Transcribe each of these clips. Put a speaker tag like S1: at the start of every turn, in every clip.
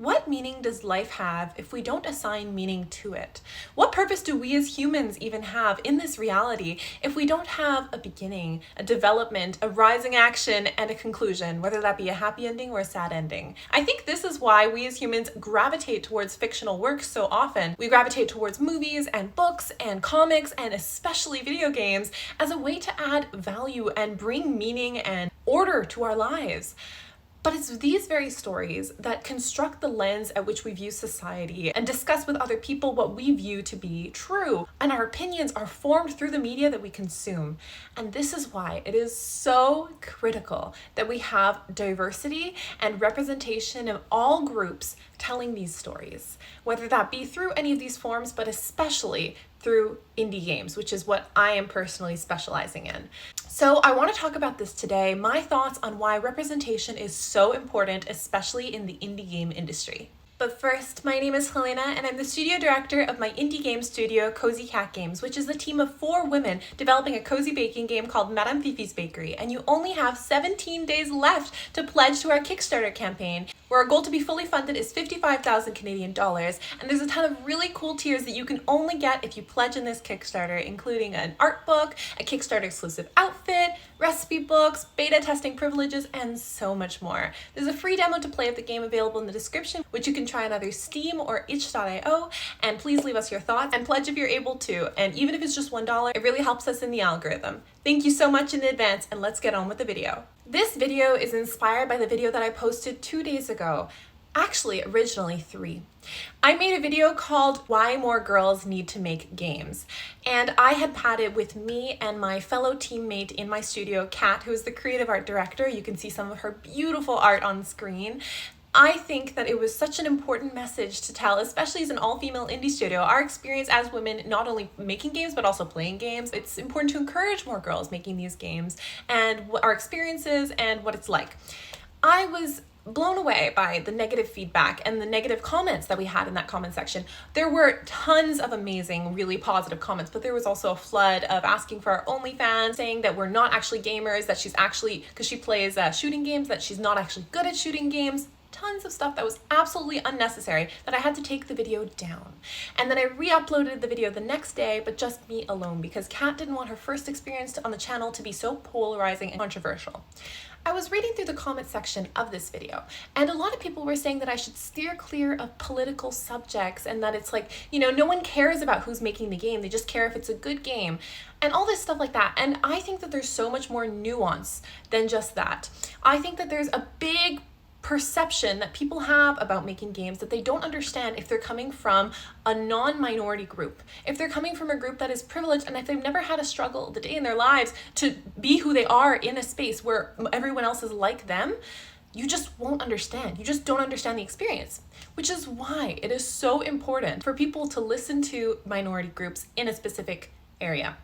S1: What meaning does life have if we don't assign meaning to it? What purpose do we as humans even have in this reality if we don't have a beginning, a development, a rising action, and a conclusion, whether that be a happy ending or a sad ending? I think this is why we as humans gravitate towards fictional works so often. We gravitate towards movies and books and comics and especially video games as a way to add value and bring meaning and order to our lives. But it's these very stories that construct the lens at which we view society and discuss with other people what we view to be true. And our opinions are formed through the media that we consume. And this is why it is so critical that we have diversity and representation of all groups telling these stories, whether that be through any of these forms, but especially through indie games, which is what I am personally specializing in. So I want to talk about this today, my thoughts on why representation is so important, especially in the indie game industry. But first, my name is Helena and I'm the studio director of my indie game studio, CozyCat Games, which is a team of 4 women developing a cozy baking game called Madame Fifi's Bakery. And you only have 17 days left to pledge to our Kickstarter campaign, where our goal to be fully funded is 55,000 Canadian dollars. And there's a ton of really cool tiers that you can only get if you pledge in this Kickstarter, including an art book, a Kickstarter exclusive outfit, recipe books, beta testing privileges, and so much more. There's a free demo to play of the game available in the description, which you can try on either Steam or itch.io. And please leave us your thoughts and pledge if you're able to. And even if it's just $1, it really helps us in the algorithm. Thank you so much in advance, and let's get on with the video. This video is inspired by the video that I posted 2 days ago. Actually, originally 3. I made a video called Why More Girls Need to Make Games. And I had padded with me and my fellow teammate in my studio, Kat, who is the creative art director. You can see some of her beautiful art on screen. I think that it was such an important message to tell, especially as an all-female indie studio, our experience as women not only making games but also playing games. It's important to encourage more girls making these games and what our experiences and what it's like. I was blown away by the negative feedback and the negative comments that we had in that comment section. There were tons of amazing, really positive comments, but there was also a flood of asking for our OnlyFans, saying that we're not actually gamers, that she's actually, because she plays shooting games, that she's not actually good at shooting games. Tons of stuff that was absolutely unnecessary that I had to take the video down. And then I re-uploaded the video the next day, but just me alone, because Kat didn't want her first experience on the channel to be so polarizing and controversial. I was reading through the comment section of this video, and a lot of people were saying that I should steer clear of political subjects and that it's like, you know, no one cares about who's making the game, they just care if it's a good game, and all this stuff like that. And I think that there's so much more nuance than just that. I think that there's a big perception that people have about making games that they don't understand if they're coming from a non-minority group, if they're coming from a group that is privileged, and if they've never had a struggle the day in their lives to be who they are in a space where everyone else is like them. You just won't understand. You just don't understand the experience, which is why it is so important for people to listen to minority groups in a specific area.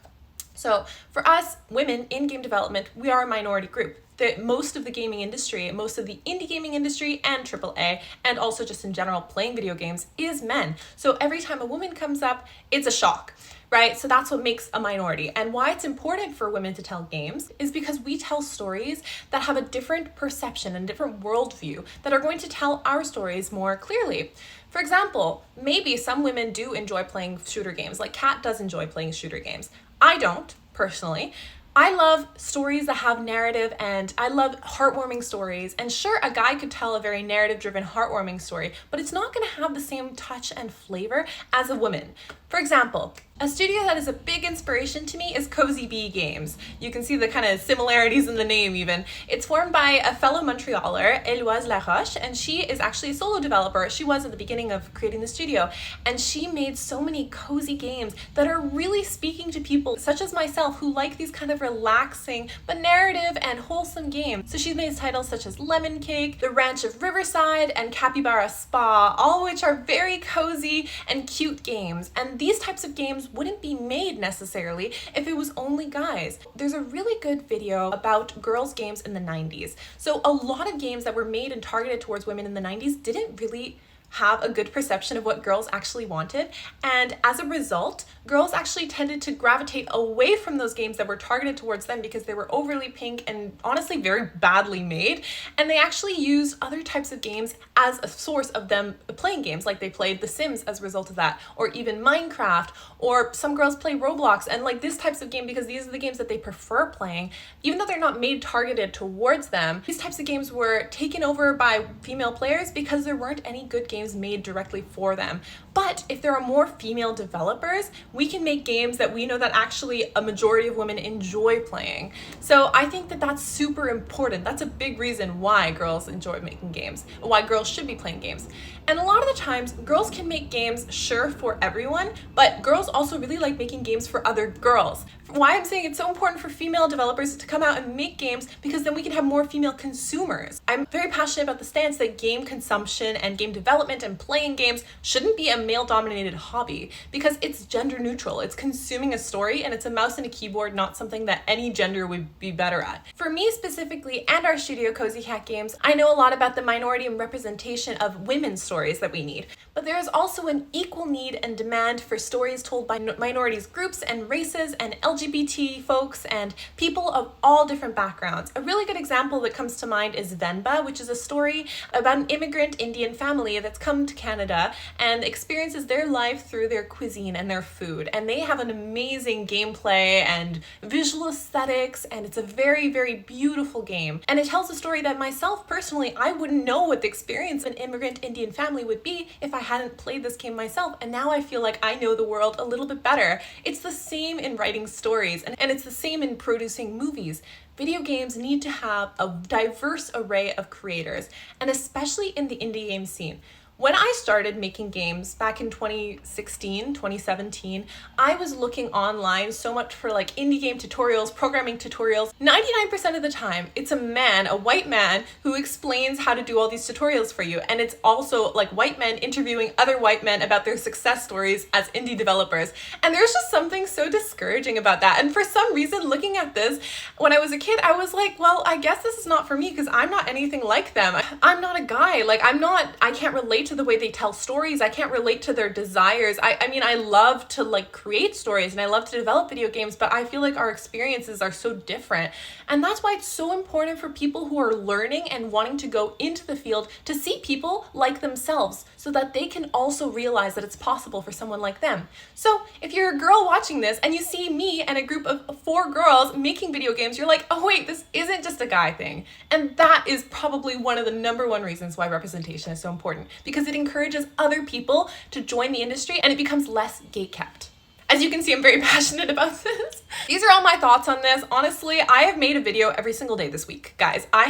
S1: So for us, women in game development, we are a minority group. Most of the gaming industry, most of the indie gaming industry and AAA, and also just in general playing video games, is men. So every time a woman comes up, it's a shock, right? So that's what makes a minority. And why it's important for women to tell games is because we tell stories that have a different perception and different worldview that are going to tell our stories more clearly. For example, maybe some women do enjoy playing shooter games, like Kat does enjoy playing shooter games. I don't, personally. I love stories that have narrative, and I love heartwarming stories. And sure, a guy could tell a very narrative-driven, heartwarming story, but it's not going to have the same touch and flavor as a woman. For example, a studio that is a big inspiration to me is Cozygames. You can see the kind of similarities in the name even. It's formed by a fellow Montrealer, Eloise Laroche, and she is actually a solo developer. She was at the beginning of creating the studio, and she made so many cozy games that are really speaking to people such as myself who like these kind of relaxing but narrative and wholesome games. So she's made titles such as Lemon Cake, The Ranch of Riverside, and Capybara Spa, all of which are very cozy and cute games. And these types of games wouldn't be made necessarily if it was only guys. There's a really good video about girls' games in the 90s. So a lot of games that were made and targeted towards women in the 90s didn't really have a good perception of what girls actually wanted, and as a result, girls actually tended to gravitate away from those games that were targeted towards them because they were overly pink and honestly very badly made, and they actually used other types of games as a source of them playing games, like they played The Sims as a result of that, or even Minecraft, or some girls play Roblox, and like these types of games, because these are the games that they prefer playing, even though they're not made targeted towards them. These types of games were taken over by female players because there weren't any good games made directly for them. But if there are more female developers, we can make games that we know that actually a majority of women enjoy playing. So I think that that's super important. That's a big reason why girls enjoy making games, why girls should be playing games. And a lot of the times, girls can make games, sure, for everyone, but girls also really like making games for other girls. Why I'm saying it's so important for female developers to come out and make games, because then we can have more female consumers. I'm very passionate about the stance that game consumption and game development and playing games shouldn't be a male-dominated hobby, because it's gender neutral. It's consuming a story, and it's a mouse and a keyboard, not something that any gender would be better at. For me specifically, and our studio CozyCat Games, I know a lot about the minority and representation of women's stories that we need, but there is also an equal need and demand for stories told by minorities groups and races and LGBT folks and people of all different backgrounds. A really good example that comes to mind is Venba, which is a story about an immigrant Indian family that's come to Canada and experiences their life through their cuisine and their food. And they have an amazing gameplay and visual aesthetics, and it's a very, very beautiful game. And it tells a story that myself personally, I wouldn't know what the experience of an immigrant Indian family would be if I hadn't played this game myself. And now I feel like I know the world a little bit better. It's the same in writing stories, and it's the same in producing movies. Video games need to have a diverse array of creators, and especially in the indie game scene. When I started making games back in 2016, 2017, I was looking online so much for like indie game tutorials, programming tutorials. 99% of the time, it's a man, a white man, who explains how to do all these tutorials for you. And it's also like white men interviewing other white men about their success stories as indie developers. And there's just something so discouraging about that. And for some reason, looking at this, when I was a kid, I was like, well, I guess this is not for me because I'm not anything like them. I'm not a guy. Like I can't relate to the way they tell stories. I can't relate to their desires. I mean, I love to like create stories and I love to develop video games, but I feel like our experiences are so different. And that's why it's so important for people who are learning and wanting to go into the field to see people like themselves so that they can also realize that it's possible for someone like them. So if you're a girl watching this and you see me and a group of 4 girls making video games, you're like, oh wait, this isn't just a guy thing. And that is probably one of the #1 reasons why representation is so important, because it encourages other people to join the industry and it becomes less gatekept. As you can see, I'm very passionate about this. These are all my thoughts on this. Honestly, I have made a video every single day this week. Guys, I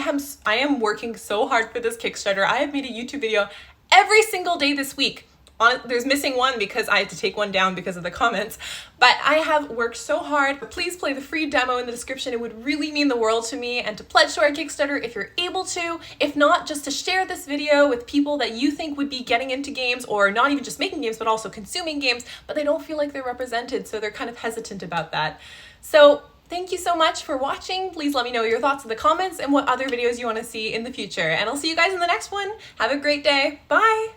S1: am working so hard for this Kickstarter. I have made a YouTube video every single day this week. There's missing one because I had to take one down because of the comments, but I have worked so hard. Please play the free demo in the description. It would really mean the world to me, and to pledge to our Kickstarter if you're able to. If not, just to share this video with people that you think would be getting into games, or not even just making games, but also consuming games, but they don't feel like they're represented, so they're kind of hesitant about that. So thank you so much for watching. Please let me know your thoughts in the comments and what other videos you want to see in the future, and I'll see you guys in the next one. Have a great day. Bye!